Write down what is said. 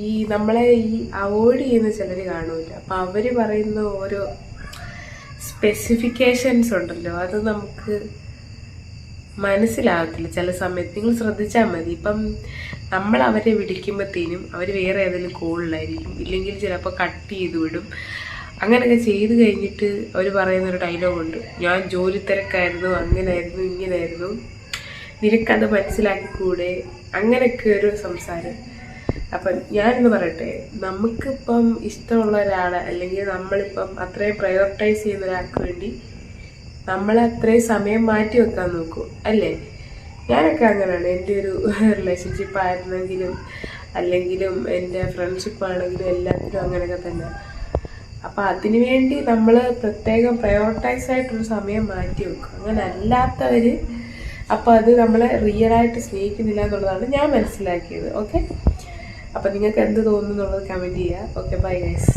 ഈ നമ്മളെ ഈ അവോയ്ഡ് ചെയ്യുന്ന ചിലർ കാണൂല. അപ്പം അവർ പറയുന്ന ഓരോ സ്പെസിഫിക്കേഷൻസ് ഉണ്ടല്ലോ, അത് നമുക്ക് മനസ്സിലാകത്തില്ല ചില സമയത്ത്. നിങ്ങൾ ശ്രദ്ധിച്ചാൽ മതി. ഇപ്പം നമ്മൾ അവരെ വിളിക്കുമ്പോഴത്തേനും അവർ വേറെ ഏതെങ്കിലും കോളിലായിരിക്കും, ഇല്ലെങ്കിൽ ചിലപ്പോൾ കട്ട് ചെയ്ത് വിടും. അങ്ങനെയൊക്കെ ചെയ്ത് കഴിഞ്ഞിട്ട് അവർ പറയുന്നൊരു ഡയലോഗുണ്ട്, ഞാൻ ജോലി തിരക്കായിരുന്നു, അങ്ങനെയായിരുന്നു, ഇങ്ങനെയായിരുന്നു, നിനക്കത് മനസ്സിലാക്കിക്കൂടെ, അങ്ങനെയൊക്കെ ഒരു സംസാരം. അപ്പം ഞാനെന്ന് പറയട്ടെ, നമുക്കിപ്പം ഇഷ്ടമുള്ള ഒരാളെ, അല്ലെങ്കിൽ നമ്മളിപ്പം അത്രയും പ്രയോറിറ്റൈസ് ചെയ്യുന്ന ഒരാൾക്ക് വേണ്ടി നമ്മൾ അത്രയും സമയം മാറ്റി വെക്കാൻ നോക്കും അല്ലേ? ഞാനൊക്കെ അങ്ങനെയാണ്. എൻ്റെ ഒരു റിലേഷൻഷിപ്പ് ആയിരുന്നെങ്കിലും അല്ലെങ്കിലും എൻ്റെ ഫ്രണ്ട്ഷിപ്പ് ആണെങ്കിലും എല്ലാത്തിനും അങ്ങനെയൊക്കെ തന്നെ. അപ്പം അതിനു വേണ്ടി നമ്മൾ പ്രത്യേകം പ്രയോറിറ്റൈസ് ആയിട്ടൊരു സമയം മാറ്റി വെക്കും. അങ്ങനെ അല്ലാത്തവർ അപ്പം അത് നമ്മളെ റിയലായിട്ട് സ്നേഹിക്കുന്നില്ല എന്നുള്ളതാണ് ഞാൻ മനസ്സിലാക്കിയത്. ഓക്കെ, അപ്പം നിങ്ങൾക്ക് എന്ത് തോന്നുന്നു എന്നുള്ളത് കമൻറ്റ് ചെയ്യുക. Okay, bye guys.